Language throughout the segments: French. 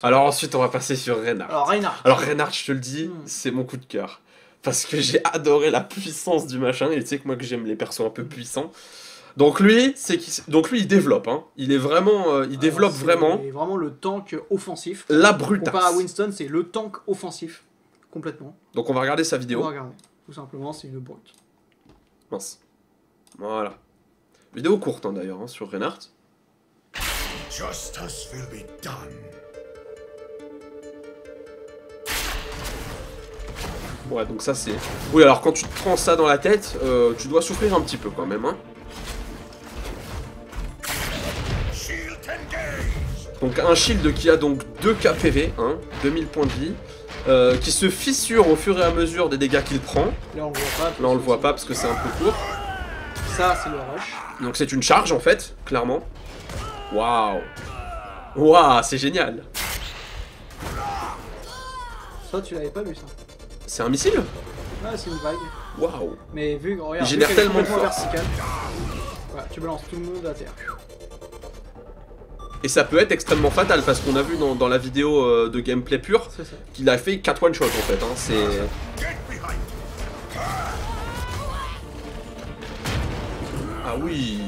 Alors ensuite, on va passer sur Reinhardt. Alors Reinhardt. Alors Reinhardt, je te le dis, c'est mon coup de cœur. Parce que j'ai adoré la puissance du machin, et tu sais que moi que j'aime les persos un peu puissants. Donc lui, il développe, hein. Il est vraiment, il développe vraiment. C'est vraiment le tank offensif. La brutasse. Comparé à Winston, c'est le tank offensif. Complètement. Donc on va regarder sa vidéo. On va regarder. Tout simplement, c'est une brute. Mince. Voilà. Vidéo courte hein, d'ailleurs hein, sur Reinhardt. Justice will be done. Ouais, donc ça c'est... Oui, alors quand tu te prends ça dans la tête, tu dois souffrir un petit peu quand même. Hein. Donc un shield qui a donc 2 KPV, hein, 2000 points de vie, qui se fissure au fur et à mesure des dégâts qu'il prend. Là on le voit pas. Là on le voit pas parce que c'est un peu court. Ça c'est le rush. Donc c'est une charge en fait, clairement. Waouh. Waouh, c'est génial. Ça tu l'avais pas vu ça. C'est un missile? Ah c'est une vague. Waouh. Mais vu, regarde, il génère tellement de force. Vertical, voilà, tu balances tout le monde à terre. Et ça peut être extrêmement fatal parce qu'on a vu dans la vidéo de gameplay pur qu'il a fait 4 one-shots en fait. Hein. C'est... Ah oui.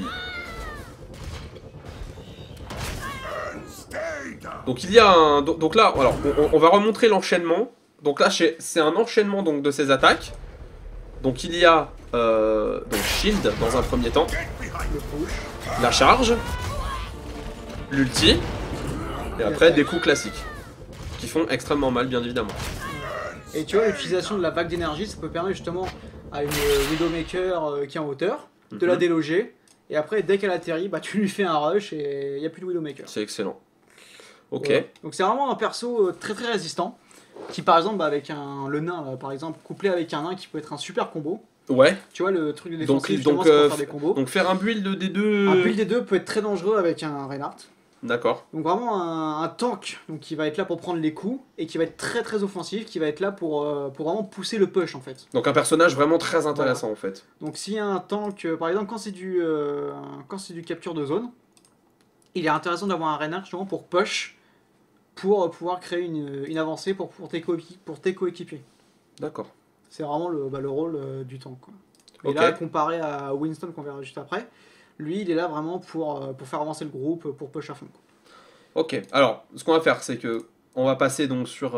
Donc il y a un... Donc là, alors, on va remontrer l'enchaînement. Donc là, c'est un enchaînement donc, de ces attaques. Donc il y a donc shield dans un premier temps. La charge. L'ulti. Et après des coups classiques. Qui font extrêmement mal, bien évidemment. Et tu vois, l'utilisation de la vague d'énergie, ça peut permettre justement à une Widowmaker qui est en hauteur de la déloger. Et après, dès qu'elle atterrit, bah, tu lui fais un rush et il n'y a plus de Widowmaker. C'est excellent. Ok. Voilà. Donc c'est vraiment un perso très très résistant. Qui par exemple, bah, avec le nain, par exemple, couplé avec un nain qui peut être un super combo. Ouais. Tu vois, le truc de défensif, donc, faire des combos. Donc faire un build des deux... Un build des deux peut être très dangereux avec un Reinhardt. D'accord. Donc vraiment un tank donc, qui va être là pour prendre les coups et qui va être très très offensif, qui va être là pour vraiment pousser le push en fait. Donc un personnage vraiment très intéressant voilà. en fait. Donc s'il y a un tank, par exemple quand c'est du capture de zone, il est intéressant d'avoir un Reinhardt justement pour push, pour pouvoir créer une avancée pour tes coéquipiers. D'accord. C'est vraiment le rôle du tank. Quoi. Et okay. là, comparé à Winston qu'on verra juste après, lui il est là vraiment pour faire avancer le groupe, pour push à fond. Quoi. Ok, alors ce qu'on va faire c'est que on va passer donc sur...